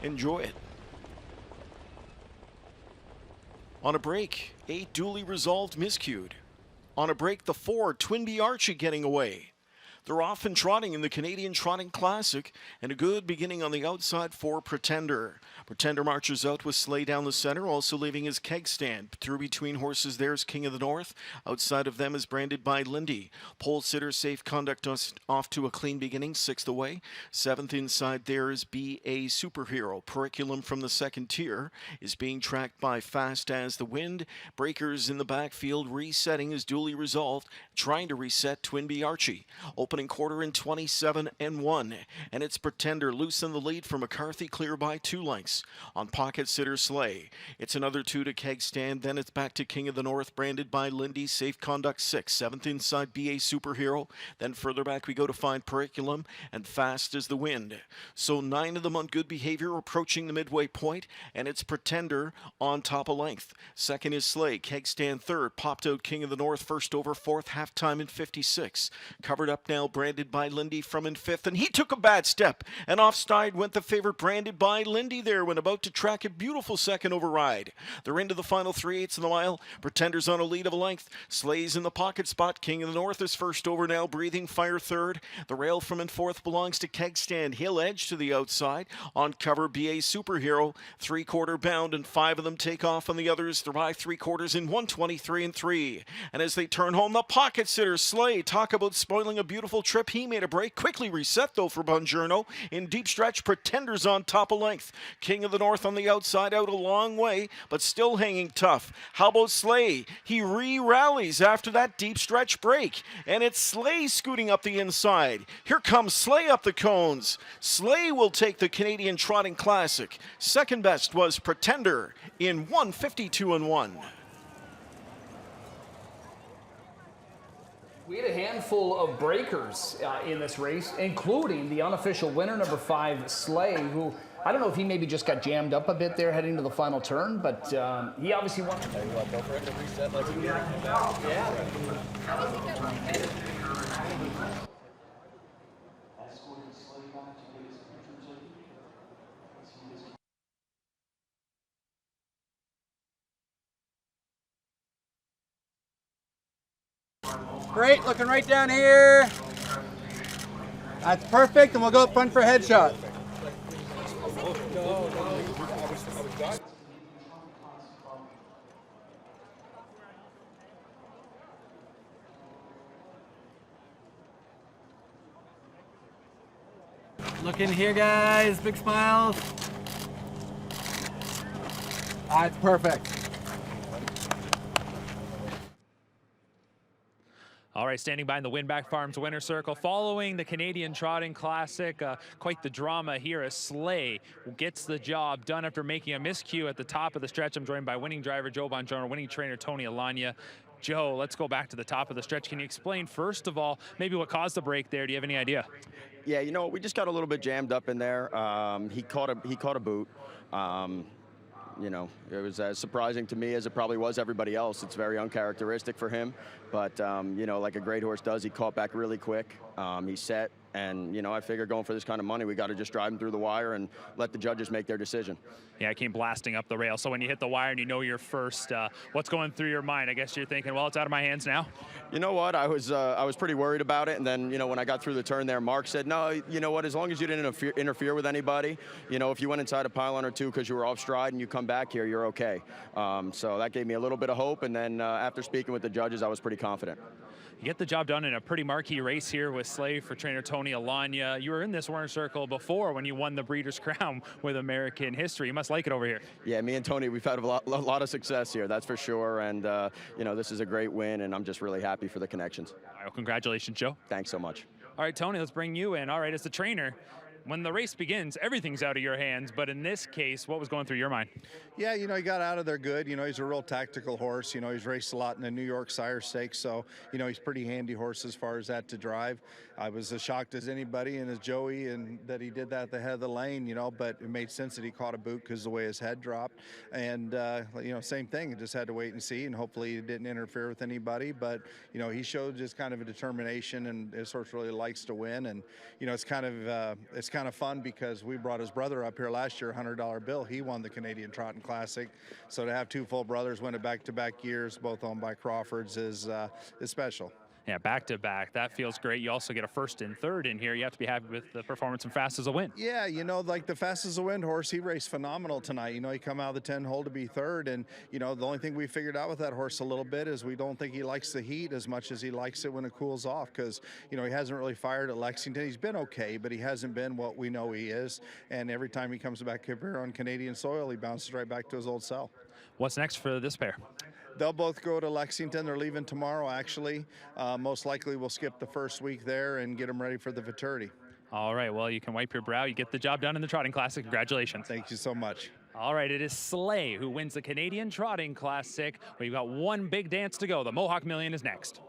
Enjoy it. On a break, 8 duly resolved miscued. On a break, the 4, Twinbee Archie getting away. They're off and trotting in the Canadian Trotting Classic, and a good beginning on the outside for Pretender. Pretender marches out with Slay down the center, also leaving his keg stand. Through between horses, there's King of the North. Outside of them is branded by Lindy. Pole sitter Safe Conduct off to a clean beginning, 6th away. 7th inside there is BA Superhero. Periculum from the second tier is being tracked by Fast as the Wind. Breakers in the backfield, resetting is duly resolved, trying to reset Twinbee Archie. Opening quarter in 27-1, and it's Pretender loose in the lead for McCarthy, clear by 2 lengths. On pocket sitter Slay, it's another 2 to keg stand, then it's back to King of the North, branded by Lindy. Safe Conduct 6, 7th inside BA Superhero, then further back we go to find Periculum and Fast as the Wind. So 9 of them on good behavior, approaching the midway point, and it's Pretender on top of length. Second is Slay, keg stand third, popped out King of the North first over, fourth, halftime in 56. Covered up now, branded by Lindy from in 5th, and he took a bad step, and offside went the favorite branded by Lindy there when about to track a beautiful second override. They're into the final 3/8 of the mile. Pretender's on a lead of a length. Slay's in the pocket spot. King of the North is first over now, breathing fire third. The rail from in 4th belongs to keg stand. He'll edge to the outside. On cover, BA Superhero, 3/4 bound, and 5 of them take off on the others. They're by 3/4 in 1:23-3. And as they turn home, the pocket sitter Slay, talk about spoiling a beautiful trip. He made a break, quickly reset though for Bongiorno. In deep stretch, Pretender's on top of length. King of the North on the outside, out a long way, but still hanging tough. How about Slay? He re-rallies after that deep stretch break, and it's Slay scooting up the inside. Here comes Slay up the cones. Slay will take the Canadian Trotting Classic. Second best was Pretender in 1:52-1. We had a handful of breakers in this race, including the unofficial winner, number 5, Slay, who, I don't know if he maybe just got jammed up a bit there heading to the final turn, but he obviously won. Go for it, reset, let's do it. Yeah. Great, looking right down here. That's perfect, and we'll go up front for a headshot. Look in here, guys. Big smiles. That's perfect. All right, standing by in the Winback Farms winner circle, following the Canadian Trotting Classic. Quite the drama here as Slay gets the job done after making a miscue at the top of the stretch. I'm joined by winning driver Joe Bongiorno, winning trainer Tony Alagna. Joe, let's go back to the top of the stretch. Can you explain, first of all, maybe what caused the break there? Do you have any idea? Yeah, you know, we just got a little bit jammed up in there. He caught a boot. You know, it was as surprising to me as it probably was everybody else. It's very uncharacteristic for him, but you know, like a great horse does, he caught back really quick. He set, and you know, I figured going for this kind of money, we got to just drive him through the wire and let the judges make their decision. Yeah, it came blasting up the rail. So when you hit the wire and you know you're first, what's going through your mind? I guess you're thinking, well, it's out of my hands now. You know what? I was pretty worried about it, and then you know, when I got through the turn there, Mark said, no, you know what? As long as you didn't interfere with anybody, you know, if you went inside a pylon or two because you were off stride and you come back here, you're okay. So that gave me a little bit of hope, and then after speaking with the judges, I was pretty confident. You get the job done in a pretty marquee race here with Slay for trainer Tony Alagna. You were in this winner circle before when you won the Breeders' Crown with American History. You must like it over here. Yeah, me and Tony, we've had a lot of success here, that's for sure. And, you know, this is a great win, and I'm just really happy for the connections. All right, well, congratulations, Joe. Thanks so much. All right, Tony, let's bring you in. All right, as the trainer, when the race begins, everything's out of your hands. But in this case, what was going through your mind? Yeah, you know, he got out of there good. You know, he's a real tactical horse. You know, he's raced a lot in the New York Sire Stakes, so, you know, he's pretty handy horse as far as that to drive. I was as shocked as anybody and as Joey and that he did that at the head of the lane, you know, but it made sense that he caught a boot because the way his head dropped. And, you know, same thing, he just had to wait and see, and hopefully he didn't interfere with anybody. But, you know, he showed just kind of a determination, and his horse really likes to win. And, you know, it's kind of kind of fun because we brought his brother up here last year, $100 Bill. He won the Canadian Trotting Classic. So to have two full brothers win it back-to-back years, both owned by Crawfords, is special. Yeah, back-to-back. That feels great. You also get a first and third in here. You have to be happy with the performance and fast as a win. Yeah, you know, like the fast as a wind horse, he raced phenomenal tonight. You know, he come out of the 10 hole to be third, and, you know, the only thing we figured out with that horse a little bit is we don't think he likes the heat as much as he likes it when it cools off, because, you know, he hasn't really fired at Lexington. He's been okay, but he hasn't been what we know he is, and every time he comes back here on Canadian soil, he bounces right back to his old self. What's next for this pair? They'll both go to Lexington. They're leaving tomorrow, actually. Most likely we'll skip the first week there and get them ready for the Futurity. All right, well, you can wipe your brow. You get the job done in the Trotting Classic. Congratulations. Thank you so much. All right, it is Slay who wins the Canadian Trotting Classic. We've got one big dance to go. The Mohawk Million is next.